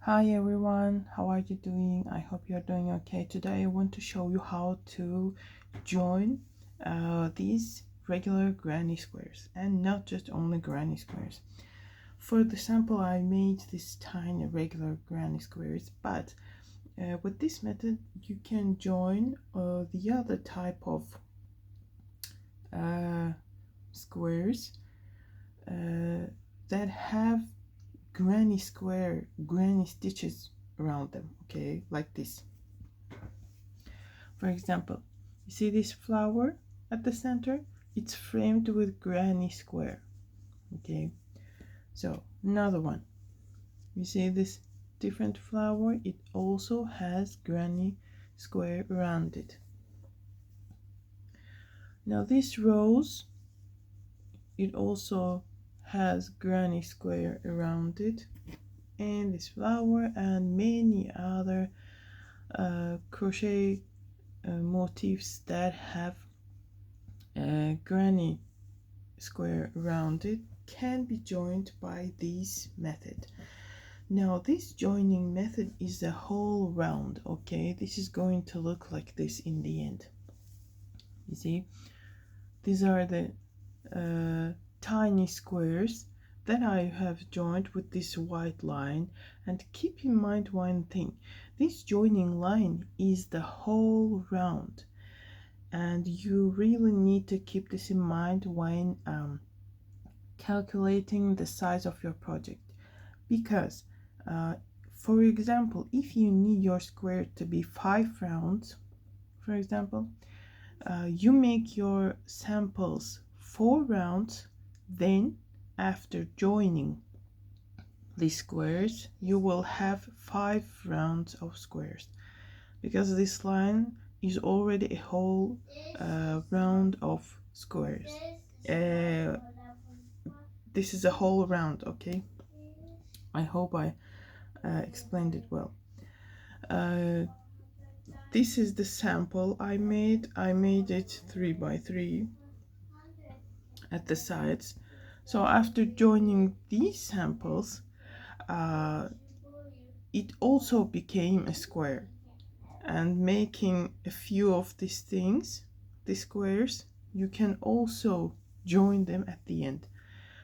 Hi everyone, how are you doing? I hope you're doing okay. Today I want to show you how to join these regular granny squares, and not just only granny squares. For the sample I made this tiny regular granny squares, but with this method you can join the other type of squares that have granny stitches around them, okay, like this. For example, you see this flower at the center? It's framed with granny square, okay. So another one, you see this different flower? It also has granny square around it. Now this rose, it also has granny square around it, and this flower and many other crochet motifs that have granny square around it can be joined by this method. Now this joining method is a whole round, okay. This is going to look like this in the end. You see, these are the tiny squares that I have joined with this white line. And keep in mind one thing, this joining line is the whole round, and you really need to keep this in mind when calculating the size of your project, because for example, if you need your square to be 5 rounds, for example, you make your samples 4 rounds, then after joining these squares you will have 5 rounds of squares, because this line is already a whole round of squares. This is a whole round, okay. I hope I explained it well. This is the sample I made it 3 by 3 at the sides. So after joining these samples, it also became a square, and making a few of these things, these squares, you can also join them at the end.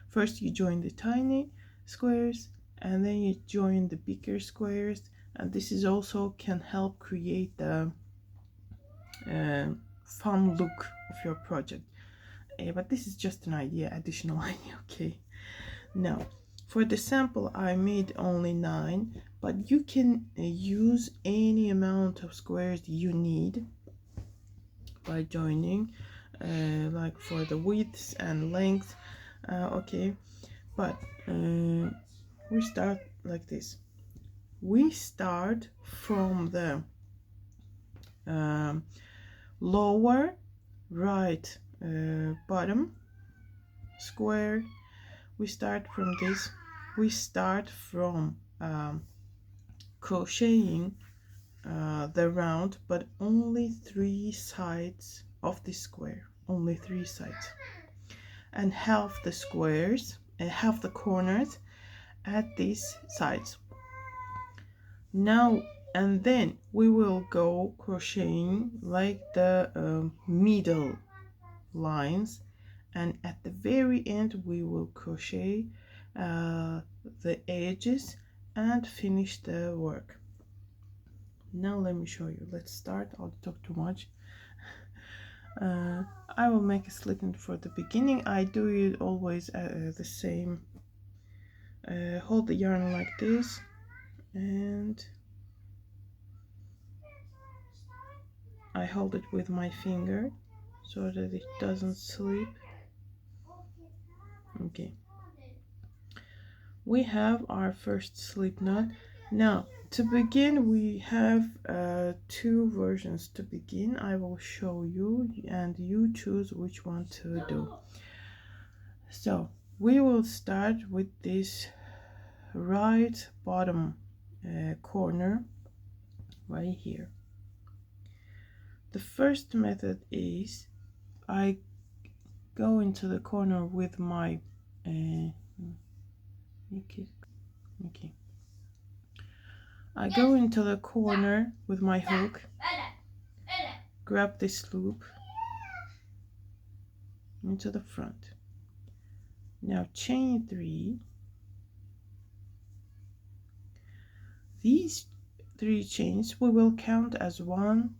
First you join the tiny squares, and then you join the bigger squares, and this is also can help create the fun look of your project. But this is just an idea, additional idea, okay. Now for the sample I made only 9, but you can use any amount of squares you need by joining, like for the width and length, okay. But we start like this. We start from the lower right bottom square. We start from this. We start from crocheting the round, but only 3 sides of the square, only 3 sides, and half the squares and half the corners at these sides. Now and then we will go crocheting like the middle lines, and at the very end we will crochet the edges and finish the work. Now let me show you. Let's start. I'll talk too much. I will make a slip knot for the beginning. I do it always the same. Hold the yarn like this, and I hold it with my finger so that it doesn't slip. Okay, we have our first slip knot. Now to begin, we have 2 versions to begin. I will show you and you choose which one to do. So we will start with this right bottom corner right here. The first method is I go into the corner with my okay. I go into the corner with my hook, grab this loop into the front. Now chain 3. These 3 chains we will count as one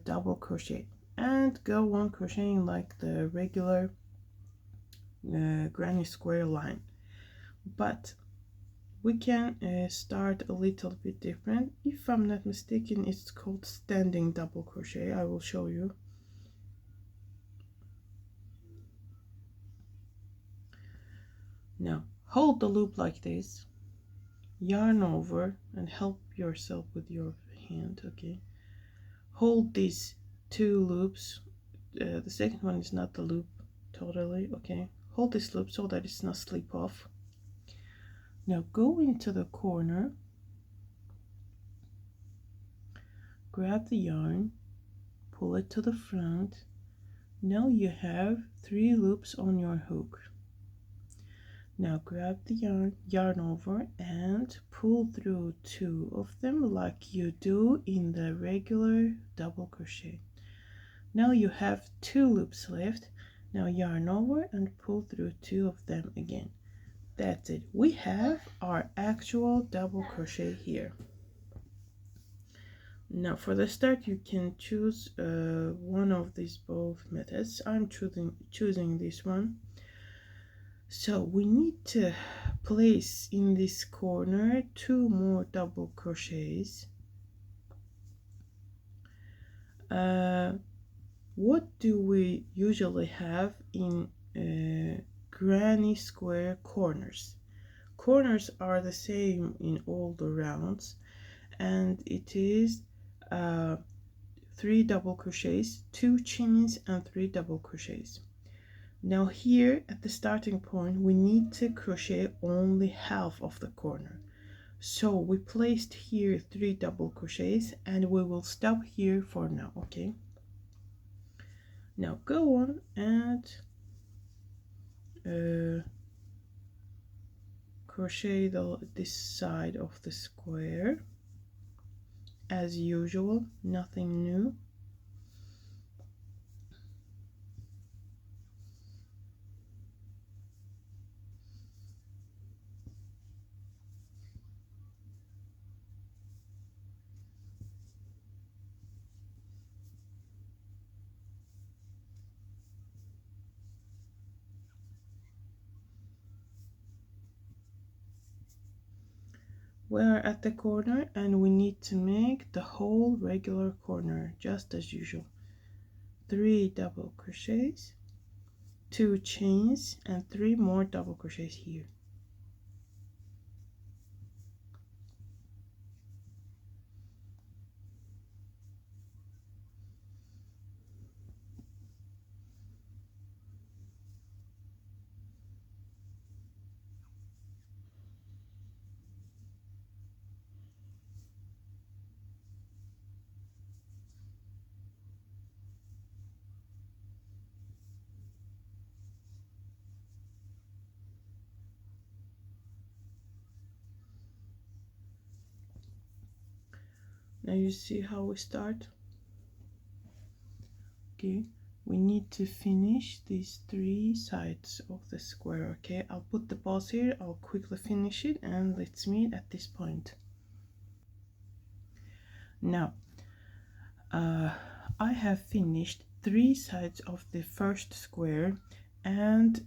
double crochet, and go on crocheting like the regular granny square line, but we can start a little bit different. If I'm not mistaken, it's called standing double crochet. I will show you. Now hold the loop like this, yarn over and help yourself with your hand. Okay, hold these 2 loops. The second one is not the loop totally. Okay, hold this loop so that it's not slip off. Now go into the corner, grab the yarn, pull it to the front. Now you have 3 loops on your hook. Now grab the yarn over and pull through 2 of them like you do in the regular double crochet. Now you have 2 loops left. Now yarn over and pull through 2 of them again. That's it. We have our actual double crochet here. Now for the start you can choose one of these both methods. I'm choosing this one. So we need to place in this corner 2 more double crochets. What do we usually have in granny square corners? Corners are the same in all the rounds, and it is 3 double crochets, 2 chains and 3 double crochets. Now here at the starting point we need to crochet only half of the corner, so we placed here 3 double crochets and we will stop here for now. Okay, now go on and crochet this side of the square as usual, nothing new. We're at the corner and we need to make the whole regular corner just as usual. 3 double crochets, 2 chains and 3 more double crochets here. Now you see how we start. Okay, we need to finish these 3 sides of the square. Okay, I'll put the pause here, I'll quickly finish it, and let's meet at this point. Now I have finished 3 sides of the first square, and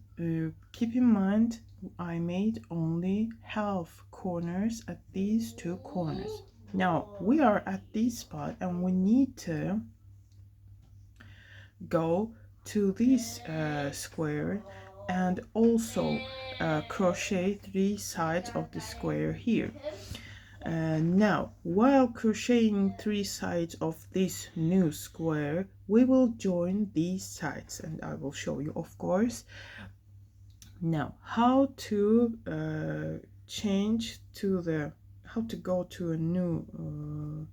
keep in mind I made only half corners at these 2 corners. Now we are at this spot and we need to go to this square and also crochet 3 sides of the square here. Now while crocheting 3 sides of this new square, we will join these sides and I will show you, of course. Now how to how to go to a new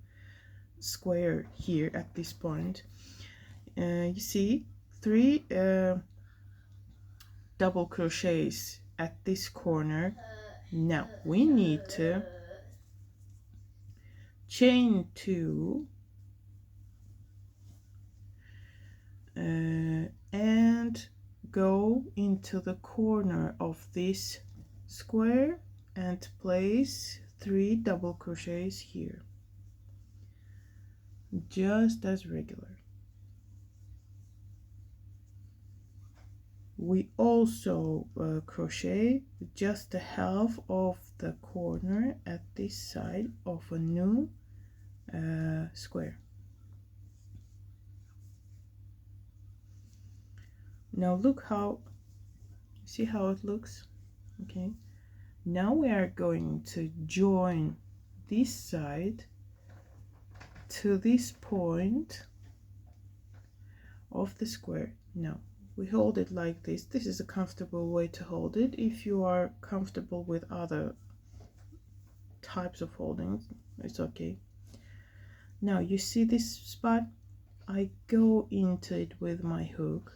square here at this point. You see 3 double crochets at this corner. Now we need to chain 2, and go into the corner of this square and place 3 double crochets here, just as regular. We also crochet just the half of the corner at this side of a new square. Now look how, see how it looks? Okay, now we are going to join this side to this point of the square. Now we hold it like this. This is a comfortable way to hold it. If you are comfortable with other types of holdings, it's okay. Now you see this spot? I go into it with my hook,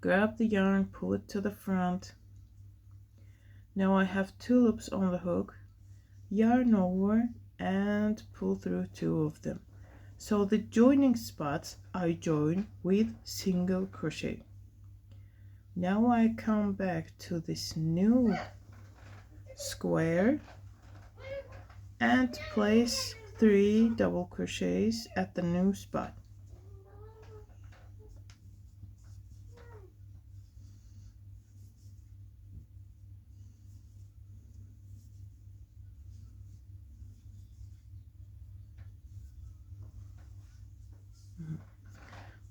grab the yarn, pull it to the front. Now I have 2 loops on the hook, yarn over and pull through 2 of them. So the joining spots I join with single crochet. Now I come back to this new square and place 3 double crochets at the new spot.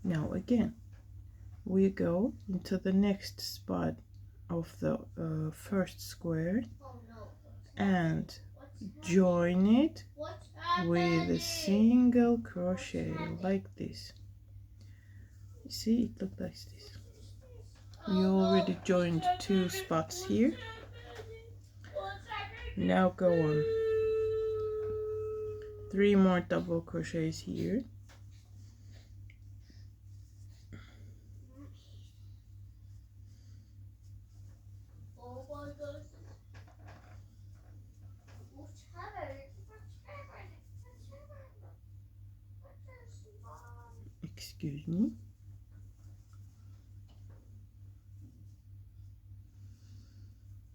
Now again, we go into the next spot of the first square and join it with a single crochet like this. You see, it looks like this. We already joined 2 spots here. Now go on 3 more double crochets here. Excuse me.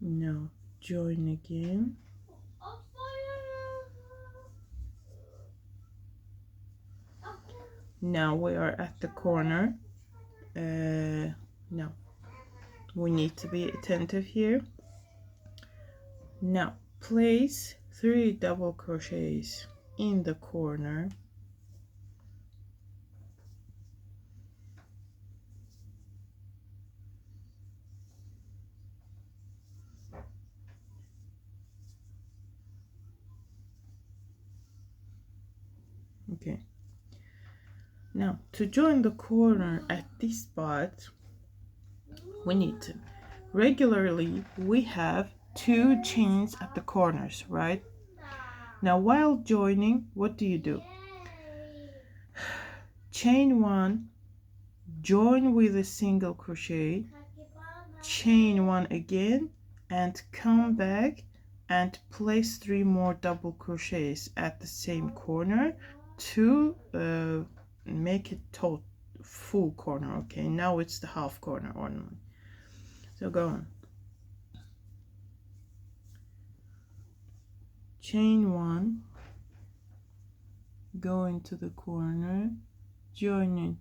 Now join again. Now we are at the corner. Now we need to be attentive here. Now place 3 double crochets in the corner. Okay. Now to join the corner at this spot, we need to regularly we have 2 chains at the corners, right? Now while joining, what do? Chain 1, join with a single crochet, chain 1 again, and come back and place 3 more double crochets at the same corner to make it full corner. Okay, now it's the half corner ornament. So go on, chain 1, go into the corner, join it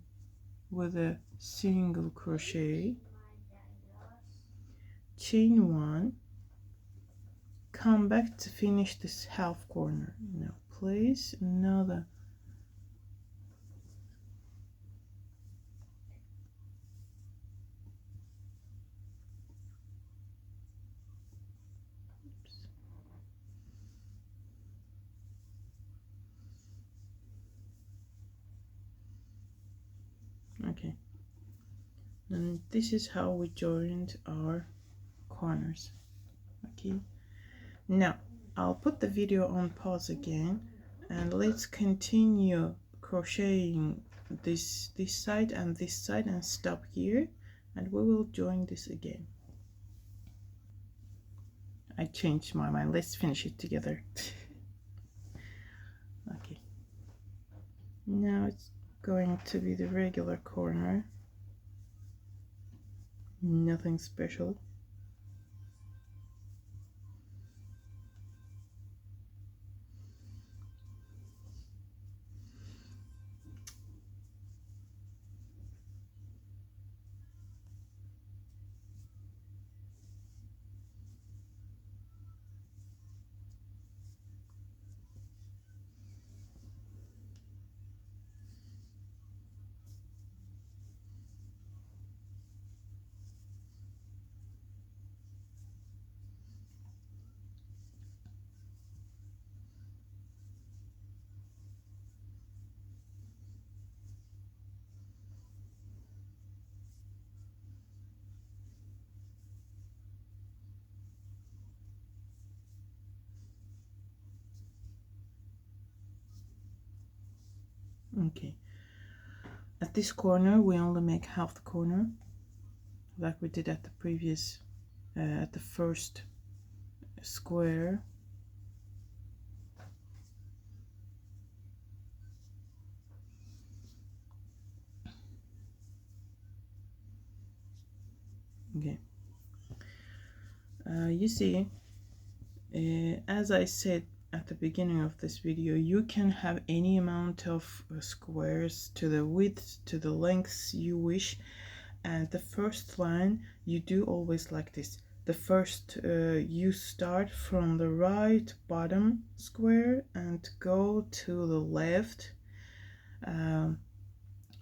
with a single crochet, chain 1, come back to finish this half corner. Now place another okay, and this is how we joined our corners. Okay, now I'll put the video on pause again and let's continue crocheting this side and this side and stop here, and we will join this again. I changed my mind. Let's finish it together. Now it's going to be the regular corner, nothing special. Okay, at this corner we only make half the corner like we did at the previous at the first square. Okay, you see, as I said at the beginning of this video, you can have any amount of squares to the width, to the lengths you wish. And the first line you do always like this. The first, you start from the right bottom square and go to the left.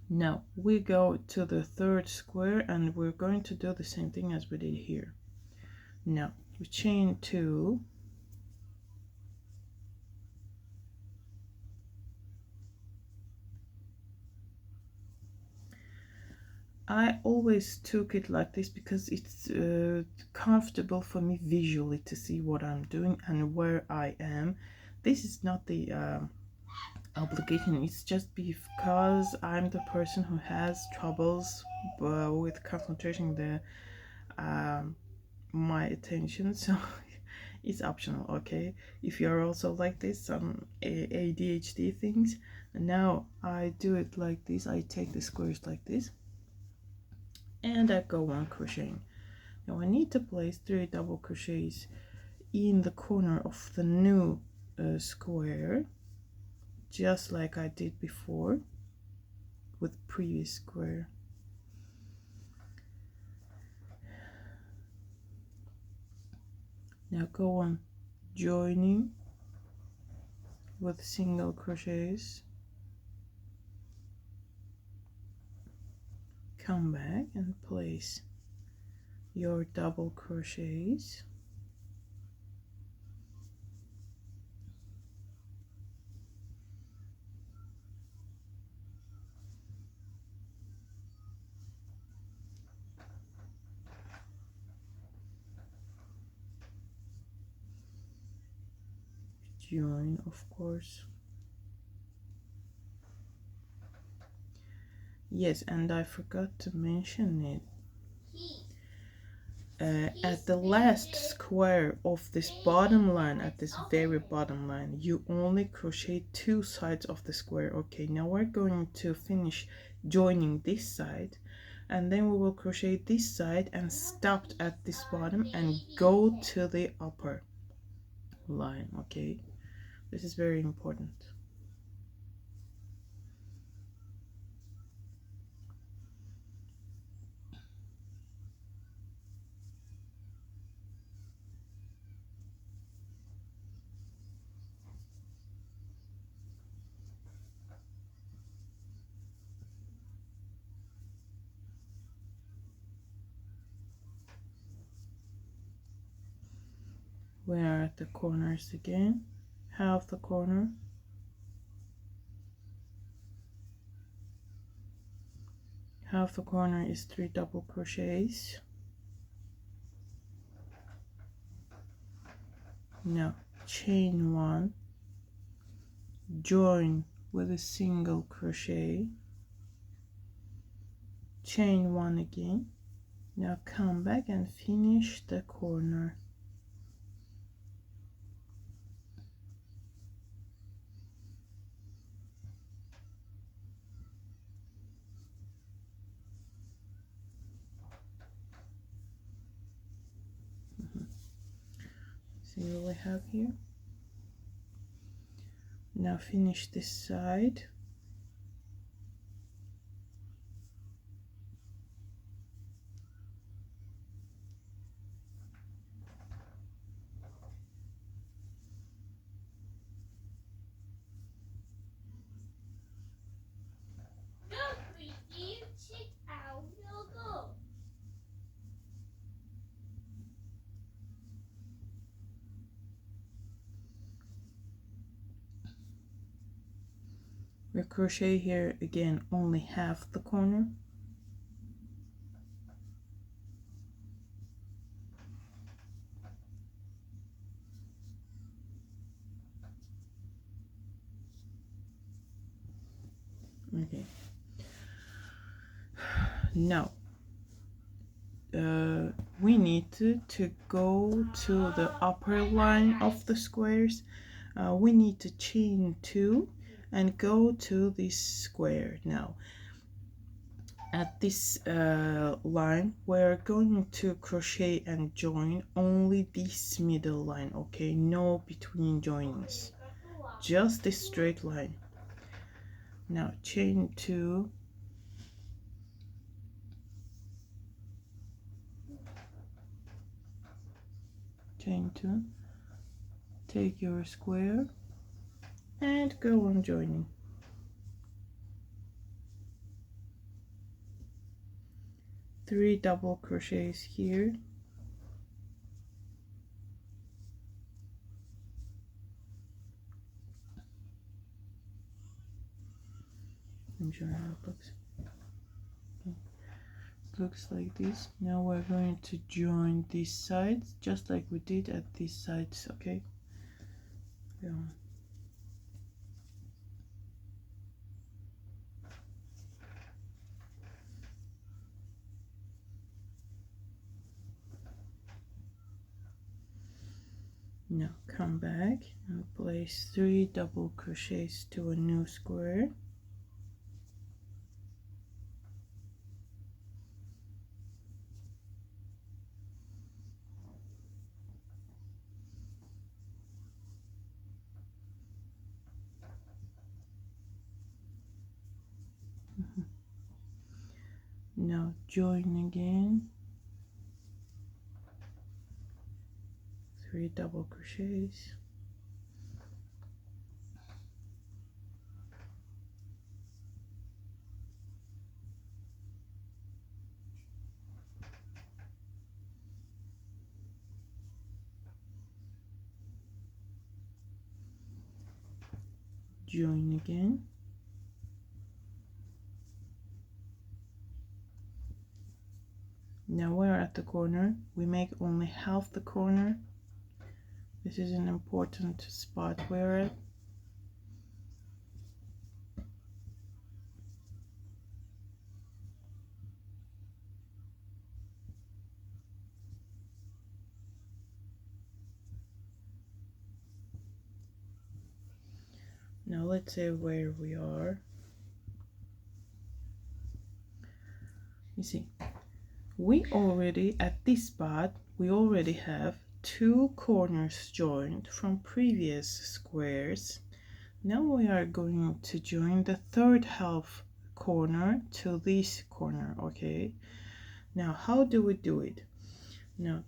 Now we go to the third square and we're going to do the same thing as we did here. Now we chain 2, I always took it like this because it's comfortable for me visually to see what I'm doing and where I am. This is not the obligation, it's just because I'm the person who has troubles with concentrating the my attention, so it's optional. Okay, if you're also like this, some ADHD things. And now I do it like this. I take the squares like this and I go on crocheting. Now I need to place 3 double crochets in the corner of the new square, just like I did before with previous square. Now go on joining with single crochets, come back and place your double crochets, join, of course. Yes, and I forgot to mention it. At the last square of this bottom line, at this very bottom line, you only crochet 2 sides of the square. Okay, now we're going to finish joining this side, and then we will crochet this side and stop at this bottom and go to the upper line. Okay, this is very important. We are at the corners again, half the corner, half the corner is 3 double crochets. Now chain 1, join with a single crochet, chain 1 again. Now come back and finish the corner. See what we have here? Now finish this side. We crochet here again only half the corner. Okay. Now we need to go to the upper line of the squares. We need to chain 2 and go to this square. Now at this line we're going to crochet and join only this middle line, okay? No between joinings, just this straight line. Now chain 2, chain 2, take your square and go on joining. 3 double crochets here, I'm sure how it looks. Okay. It looks like this. Now we're going to join these sides just like we did at these sides, okay? Go on. Now come back and place 3 double crochets to a new square. Now join again, 3 double crochets, join again, now we're at the corner. We make only half the corner. This is an important spot we're at. Now let's say where we are. You see, we already at this spot we already have 2 corners joined from previous squares. Now we are going to join the 3rd half corner to this corner, okay? Now how do we do it? Now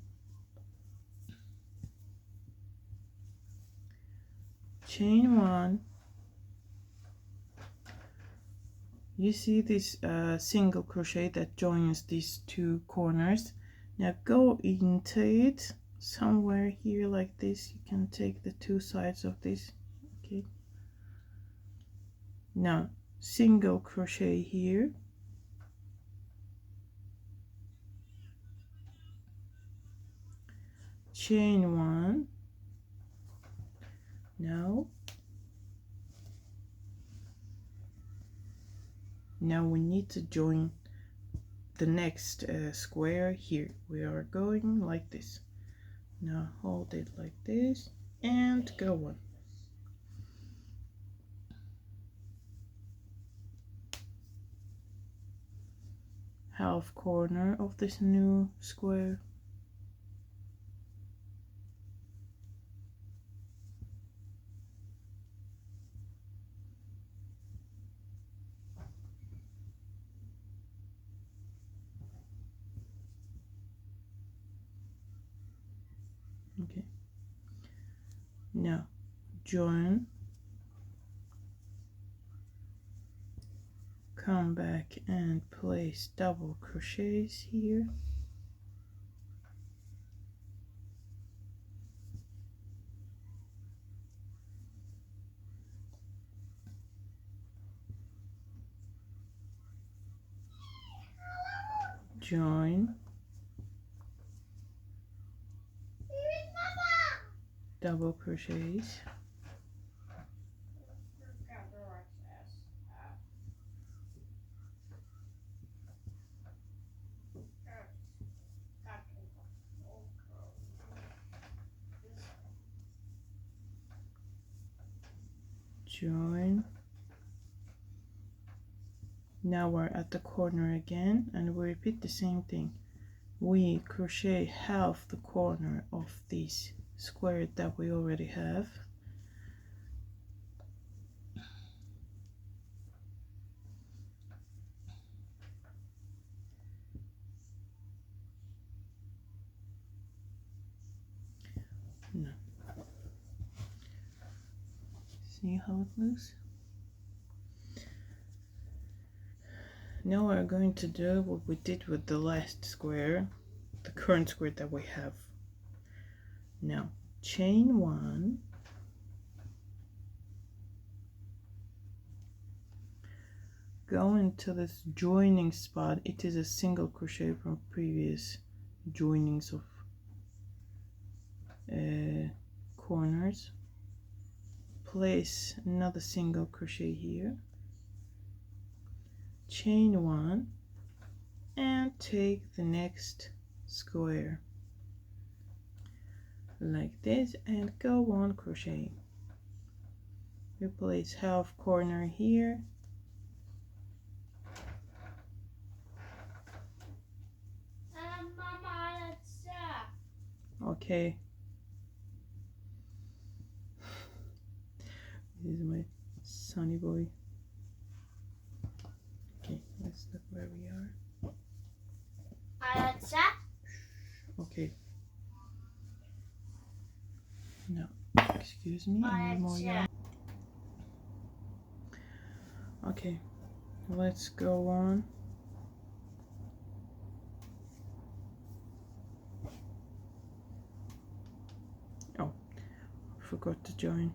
chain 1. You see this single crochet that joins these 2 corners. Now go into it somewhere here like this. You can take the 2 sides of this, okay? Now single crochet here, chain 1. Now we need to join the next square here. We are going like this. Now hold it like this and go on. Half corner of this new square. Now join, come back and place double crochets here, join, double crochets, join. Now we're at the corner again, and we repeat the same thing. We crochet half the corner of this square that we already have, no. See how it looks? Now we're going to do what we did with the last square, the current square that we have. Now chain 1, go into this joining spot. It is a single crochet from previous joinings of corners. Place another single crochet here, chain 1, and take the next square like this and go on crocheting. We place half corner here, okay. This is my sunny boy. Okay, let's look where we are. Okay. No, excuse me. I need more yarn. Okay, let's go on. Oh, forgot to join.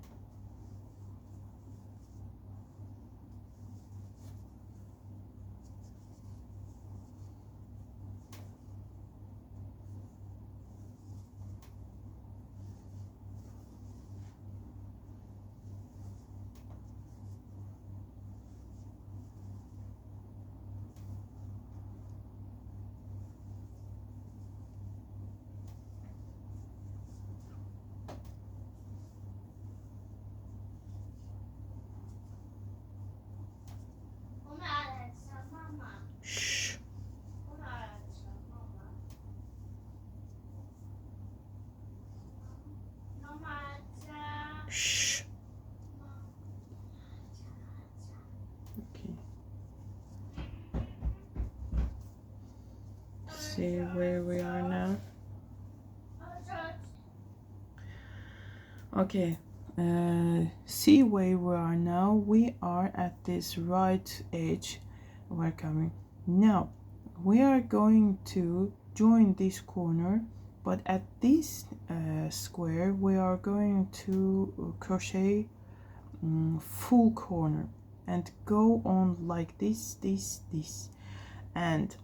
Shh. Shh. Okay. See where we are now. Okay. See where we are now. We are at this right edge. We're coming now. We are going to join this corner, but at this square we are going to crochet full corner and go on like this, and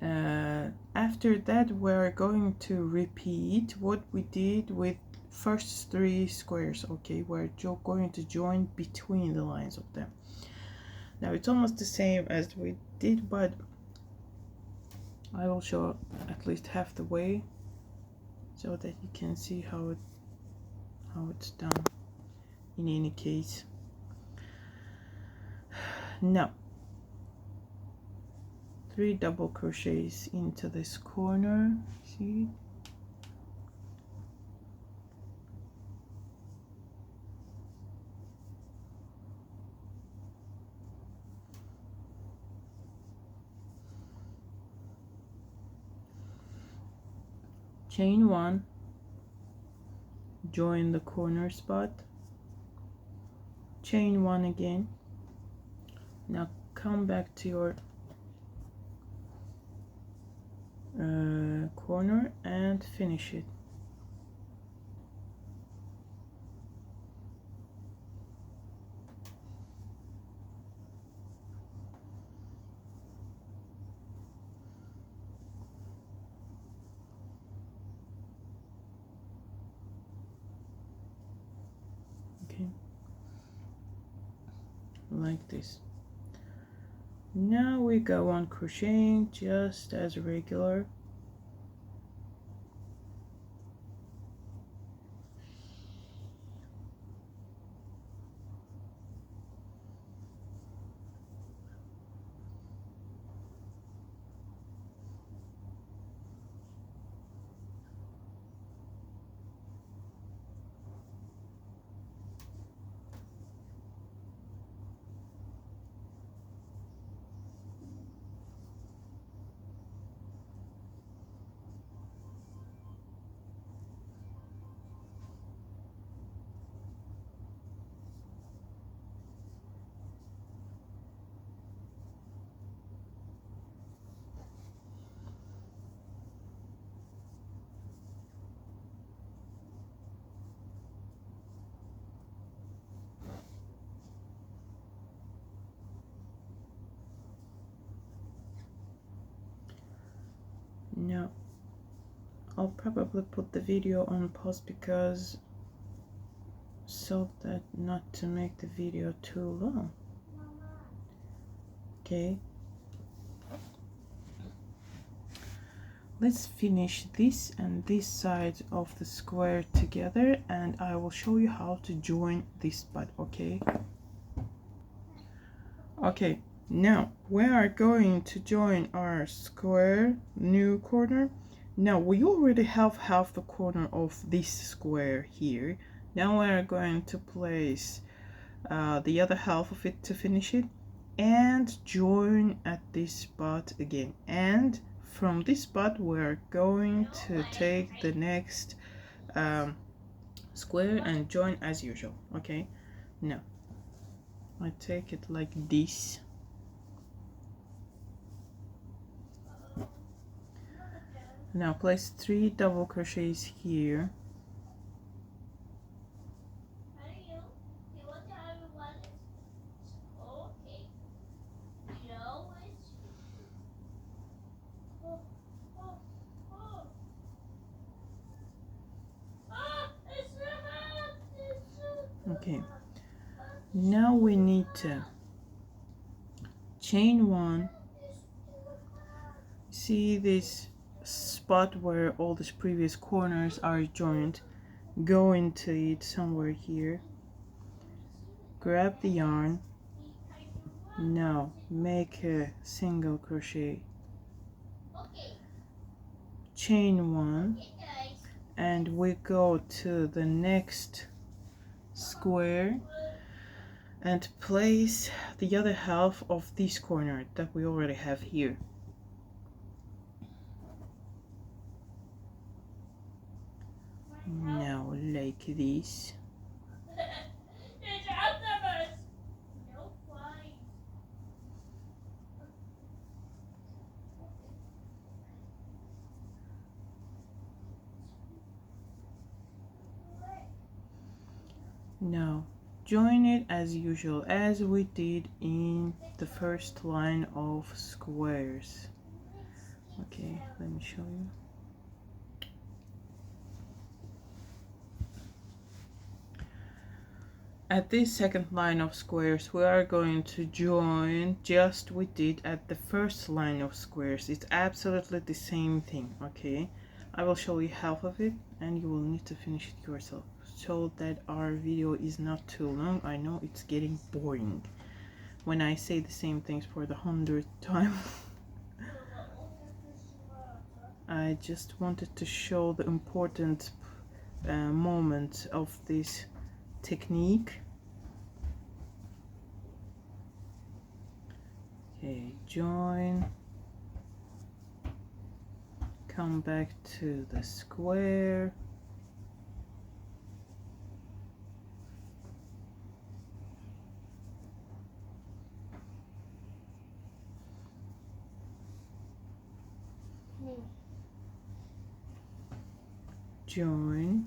after that we're going to repeat what we did with first 3 squares. Okay, we're going to join between the lines of them. Now it's almost the same as we did, but I will show at least half the way so that you can see how it's done in any case. Now 3 double crochets into this corner, see, chain 1, join the corner spot, chain one again. Now come back to your corner and finish it. Okay, like this. Now we go on crocheting just as regular. Now I'll probably put the video on pause because so that not to make the video too long. Okay, let's finish this and this side of the square together, and I will show you how to join this part. Okay, now we are going to join our square new corner. Now we already have half the corner of this square here. Now we are going to place the other half of it to finish it and join at this spot again, and from this spot we're going to take the next square and join as usual. Okay, now I take it like this. Now place 3 double crochets here. Okay, now we need to chain one. See this spot where all these previous corners are joined? Go into it somewhere here, grab the yarn. Now make a single crochet, chain one, and we go to the next square and place the other half of this corner that we already have here. Now like this. Now join it as usual as we did in the first line of squares. Okay, let me show you. At this second line of squares we are going to join just we did at the first line of squares. It's absolutely the same thing. Okay, I will show you half of it and you will need to finish it yourself so that our video is not too long. I know it's getting boring when I say the same things for the 100th time. I just wanted to show the important moment of this technique. Okay, join, come back to the square, join,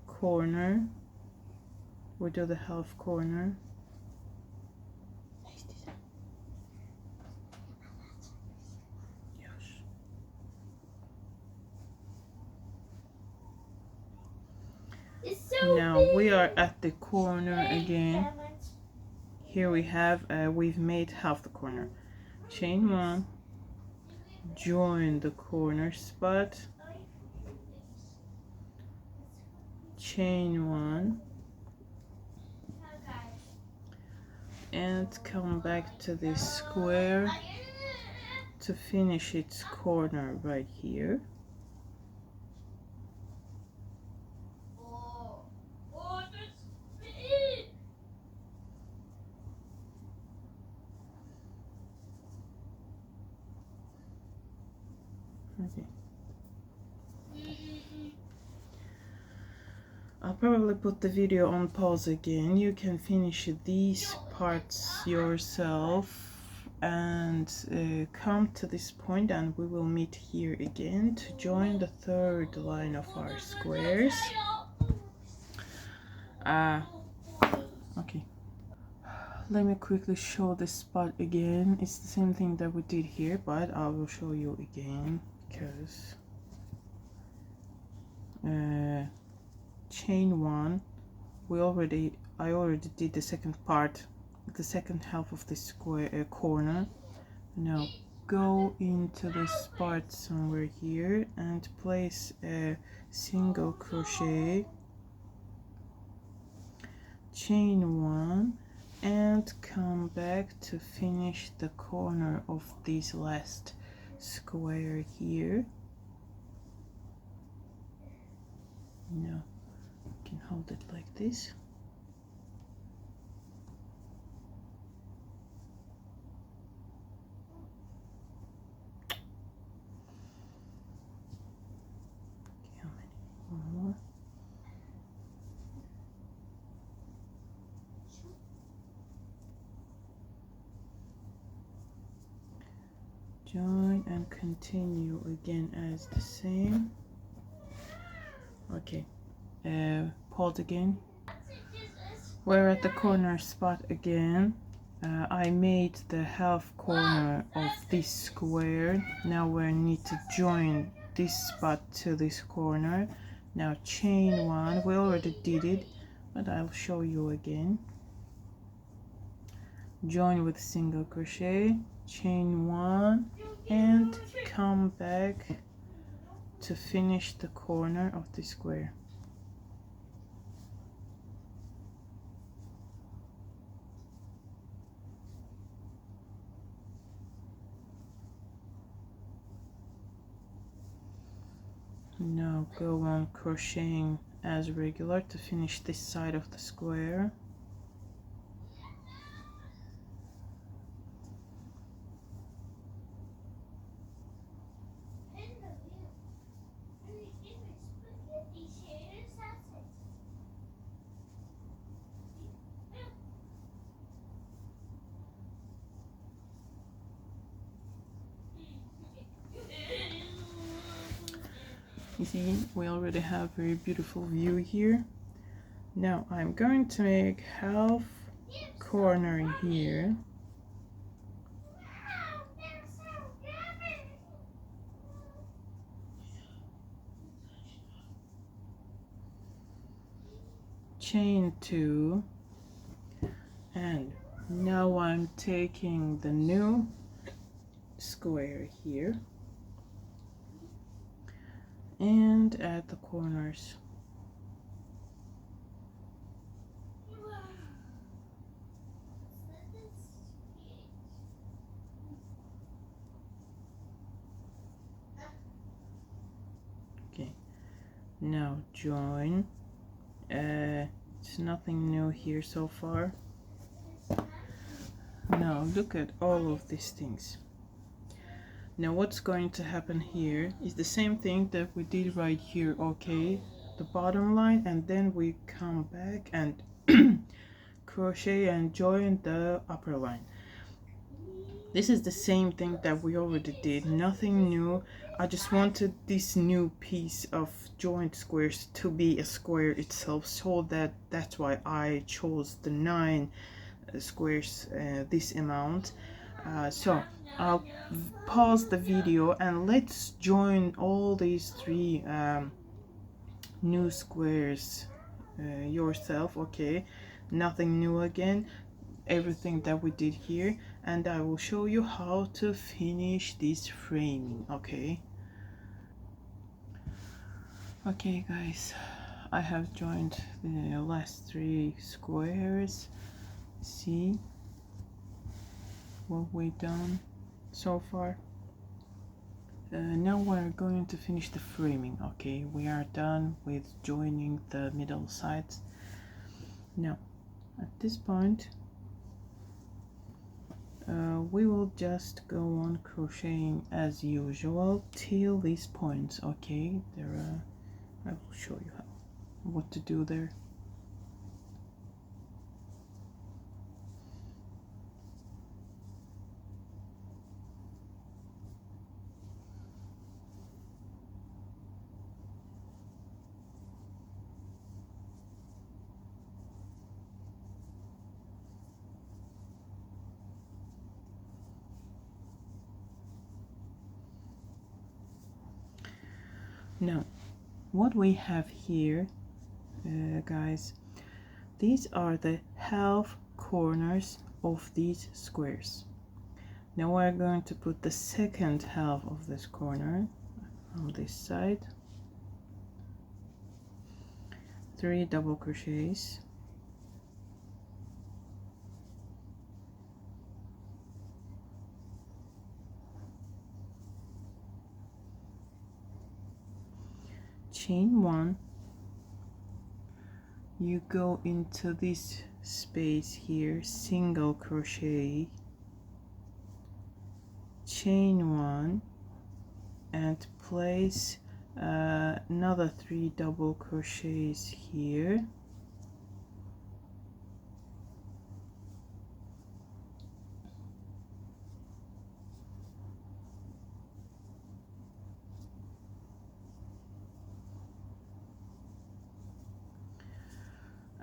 corner, we do the half corner, now we are at the corner again. Here we have we've made half the corner. Chain one, join the corner spot, chain one, and come back to this square to finish its corner right here. Okay. I'll probably put the video on pause again. You can finish these parts yourself and come to this point, and we will meet here again to join the third line of our squares. Okay. Let me quickly show this spot again. It's the same thing that we did here, but I will show you again because chain one, I already did the second part, the second half of the square corner. Now go into the spot somewhere here and place a single crochet, chain one, and come back to finish the corner of this last square here. Now you can hold it like this. Okay, how many? One more. Join and continue again as the same. Okay, pause again. We're at the corner spot again. I made the half corner of this square. Now we need to join this spot to this corner. Now chain one, we already did it, but I'll show you again. Join with single crochet, chain one, and come back to finish the corner of the square. Now go on crocheting as regular to finish this side of the square. You see, we already have a very beautiful view here. Now I'm going to make half corner here. Chain two, and now I'm taking the new square here and at the corners. Okay, now join. It's nothing new here so far. Now look at all of these things. Now what's going to happen here is the same thing that we did right here, okay? The bottom line, and then we come back and crochet and join the upper line. This is the same thing that we already did, nothing new. I just wanted this new piece of joint squares to be a square itself, so that's why I chose the 9 squares, this amount. So I'll pause the video and let's join all these 3 new squares yourself. Okay, nothing new again, everything that we did here, and I will show you how to finish this framing. Okay guys, I have joined the last 3 squares. See what we've done so far. Now we're going to finish the framing. Okay, we are done with joining the middle sides. Now at this point we will just go on crocheting as usual till these points. Okay, I will show you what to do there. Now what we have here, guys, these are the half corners of these squares. Now we're going to put the second half of this corner on this side. 3 double crochets, chain 1, you go into this space here, single crochet, chain 1, and place another 3 double crochets here,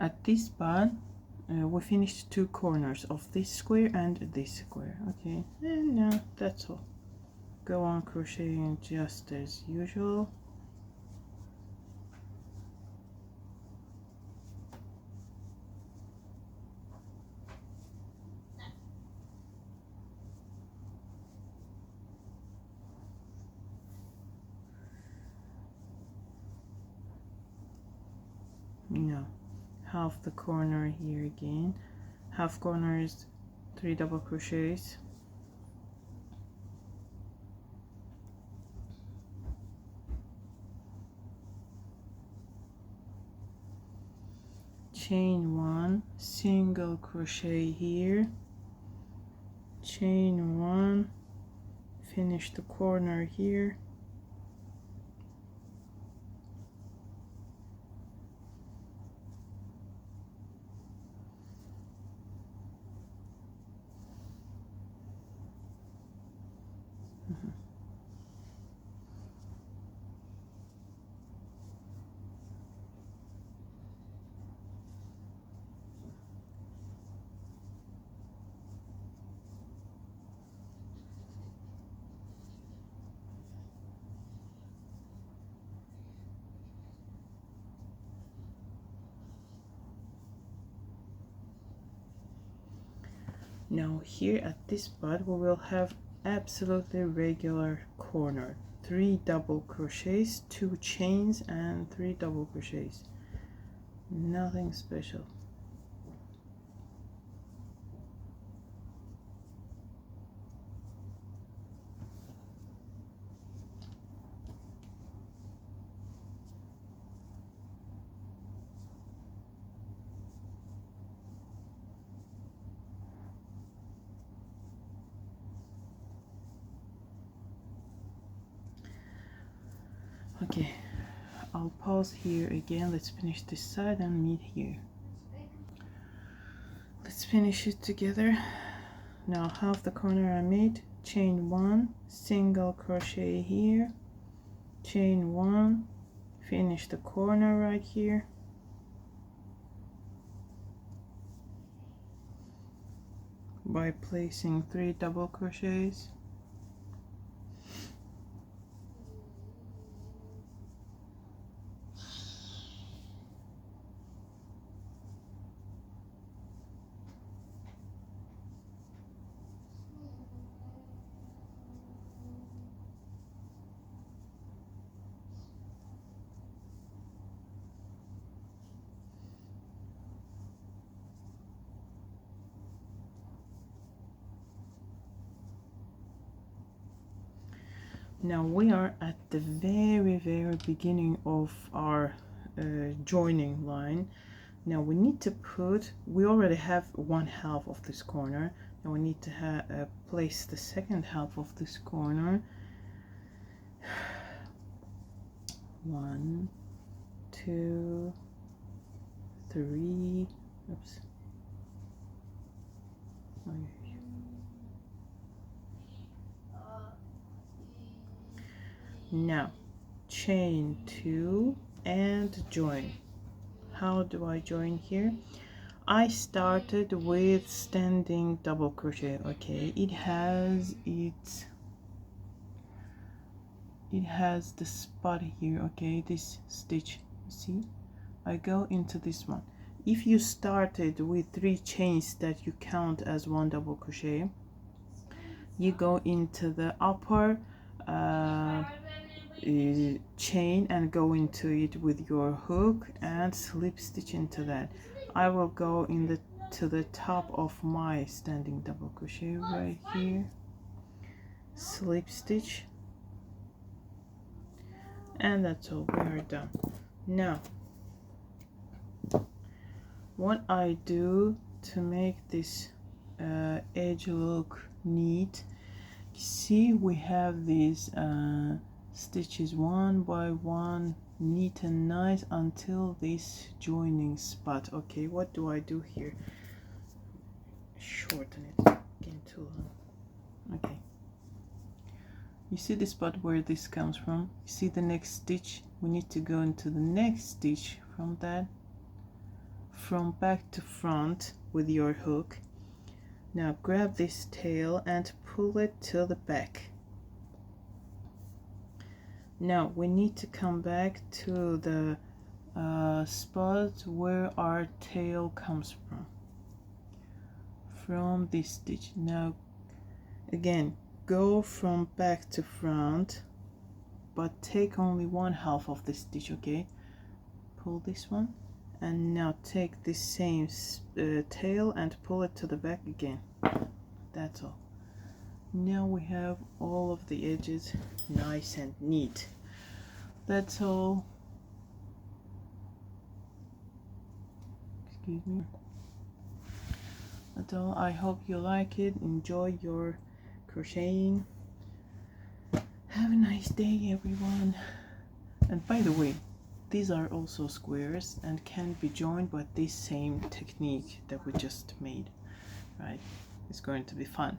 at this spot. We finished 2 corners of this square and this square. Okay, and now that's all. Go on crocheting just as usual. Now half the corner here again, half corners, 3 double crochets, chain 1, single crochet here, chain 1, finish the corner here, Now here at this spot we will have absolutely regular corner, 3 double crochets, 2 chains and 3 double crochets, nothing special. Okay, I'll pause here again. Let's finish this side and meet here. Let's finish it together. now half the corner I made, chain 1, single crochet here, chain 1, finish the corner right here, by placing 3 double crochets. Now we are at the very beginning of our joining line. Now we need to put, we already have 1/2 of this corner. Now we need to place the second half of this corner. 1, 2, 3, oops. Now chain 2 and join. How do I join here? I started with standing double crochet. Okay, it has the spot here. Okay, this stitch, see, I go into this one. If you started with 3 chains that you count as 1 double crochet, you go into the upper chain and go into it with your hook and slip stitch into that. I will go to the top of my standing double crochet right here, slip stitch, and that's all. We are done. Now what I do to make this edge look neat, see, we have these stitches 1 by 1, neat and nice, until this joining spot. Okay, what do I do here? Shorten it, getting too long. Okay, you see the spot where this comes from? You see the next stitch? We need to go into the next stitch from that, from back to front with your hook. Now grab this tail and pull it to the back. Now we need to come back to the spot where our tail comes from this stitch. Now again, go from back to front, but take only 1/2 of the stitch. Okay, pull this one, and now take this same tail and pull it to the back again. That's all. Now we have all of the edges nice and neat. That's all. Excuse me. That's all. I hope you like it. Enjoy your crocheting. Have a nice day, everyone. And by the way, these are also squares and can be joined by this same technique that we just made, right? It's going to be fun.